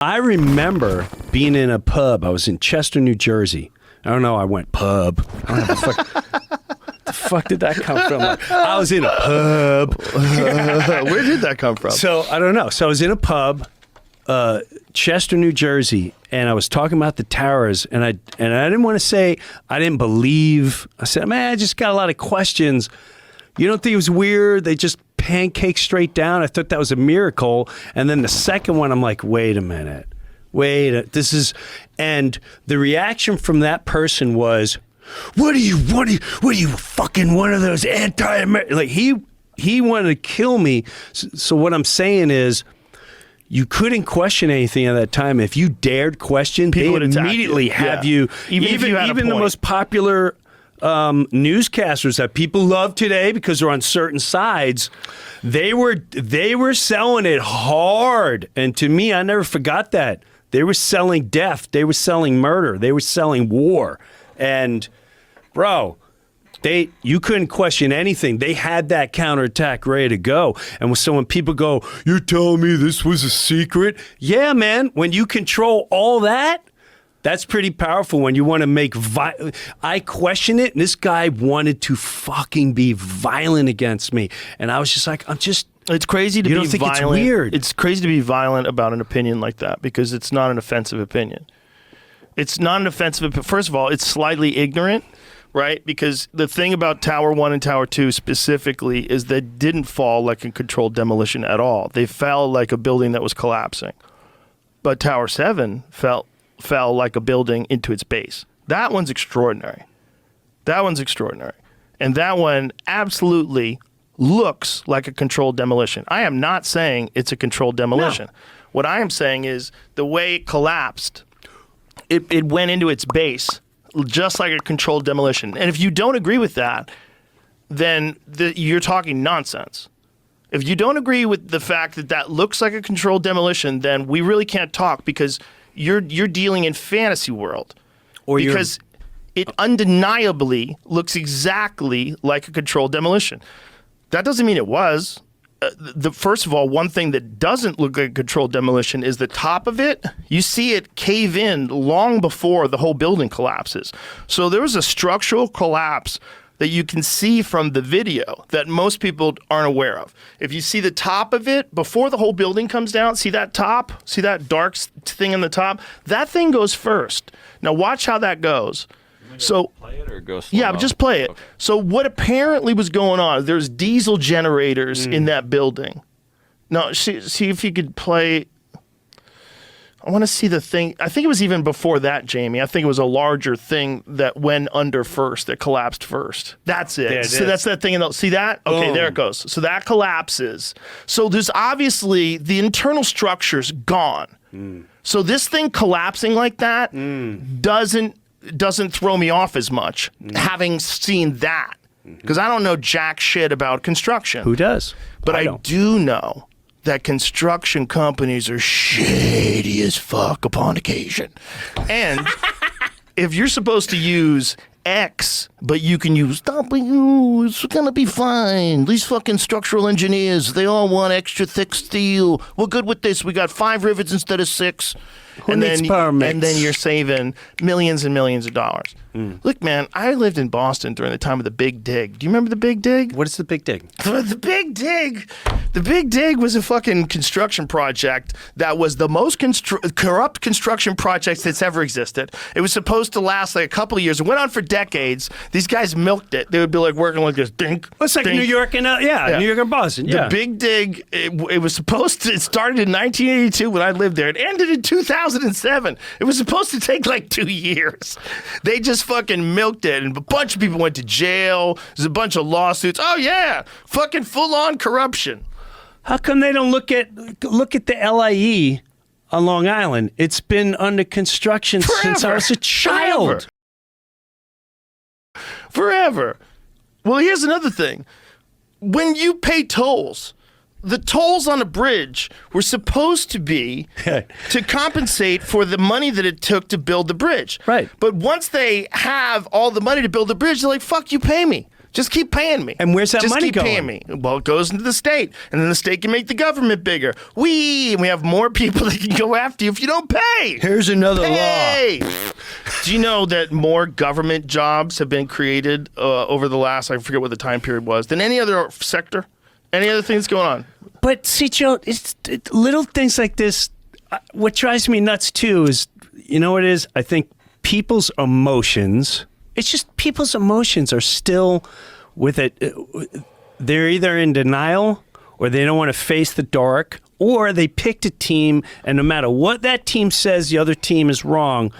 I remember being in a pub. I was in Chester, New Jersey. I don't know. I went pub. I don't know the fuck did that come from? I was in a pub. Where did that come from? So I don't know. So I was in a pub, Chester, New Jersey, and I was talking about the towers, and I didn't want to say I didn't believe. I said, man, I just got a lot of questions. You don't think it was weird? They just pancake straight down. I thought that was a miracle. And then the second one, I'm like, wait a minute. And the reaction from that person was, what are you fucking one of those anti-American? Like he wanted to kill me. So what I'm saying is, you couldn't question anything at that time. If you dared question, people would immediately have you. Even the most popular newscasters that people love today because they're on certain sides, they were selling it hard. And to me, I never forgot that. They were selling death. They were selling murder. They were selling war. And bro, you couldn't question anything. They had that counterattack ready to go. And so when people go, you're telling me this was a secret? Yeah, man. When you control all that, that's pretty powerful. When you want to make I question it, and this guy wanted to fucking be violent against me. And I was just like, it's crazy to be violent. It's weird? It's crazy to be violent about an opinion like that because it's not an offensive opinion. It's not an offensive. First of all, it's slightly ignorant, right? Because the thing about Tower 1 and Tower 2 specifically is they didn't fall like a controlled demolition at all. They fell like a building that was collapsing. But Tower 7 fell like a building into its base. That one's extraordinary. And that one absolutely looks like a controlled demolition. I am not saying it's a controlled demolition. No. What I am saying is the way it collapsed, it went into its base just like a controlled demolition. And if you don't agree with that, then you're talking nonsense. If you don't agree with the fact that that looks like a controlled demolition, then we really can't talk because you're dealing in fantasy world. Because it undeniably looks exactly like a controlled demolition. That doesn't mean it was. First of all, one thing that doesn't look like a controlled demolition is the top of it. You see it cave in long before the whole building collapses. So there was a structural collapse that you can see from the video that most people aren't aware of. If you see the top of it before the whole building comes down, see that top? See that dark thing in the top? That thing goes first. Now watch how that goes. So play it or go slow just play it. Okay. So what apparently was going on, there's diesel generators in that building. Now see if you could play. I want to see the thing. I think it was even before that, Jamie. I think it was a larger thing that went under first, that collapsed first. That's it. So that's that thing. See that? Okay, Boom. There it goes. So that collapses. So there's obviously the internal structure's gone. So this thing collapsing like that doesn't throw me off as much, having seen that. Because I don't know jack shit about construction. Who does? But I do know that construction companies are shady as fuck upon occasion. And if you're supposed to use X, but you can use W, it's gonna be fine. These fucking structural engineers, they all want extra thick steel. We're good with this. We got 5 rivets instead of 6. And then you're saving millions and millions of dollars. Look, man, I lived in Boston during the time of the Big Dig. Do you remember the Big Dig? What is the Big Dig? The Big Dig was a fucking construction project that was the most corrupt construction project that's ever existed. It was supposed to last like a couple of years. It went on for decades. These guys milked it. They would be like working like this. Dink. Well, it's like dink. New York and New York and Boston. Yeah. The Big Dig. It was supposed to. It started in 1982 when I lived there. It ended in 2007. It was supposed to take like 2 years. They just fucking milked it, and a bunch of people went to jail. There's a bunch of lawsuits. Oh yeah, fucking full-on corruption. How come they don't look at the LIE on Long Island? It's been under construction since I was a child. Forever. Well, here's another thing. When you pay tolls, the tolls on a bridge were supposed to be to compensate for the money that it took to build the bridge. Right. But once they have all the money to build the bridge, they're like, fuck, you pay me. Just keep paying me. And where's that Just money keep going? paying me. Well, it goes into the state, and then the state can make the government bigger. And we have more people that can go after you if you don't pay. Here's another Hey! law. Do you know that more government jobs have been created over the last, I forget what the time period was, than any other sector? Any other things going on? But see, Joe, it's little things like this. What drives me nuts too is, you know what it is? I think people's emotions. It's just people's emotions are still with it. They're either in denial or they don't want to face the dark, or they picked a team, and no matter what that team says, the other team is wrong.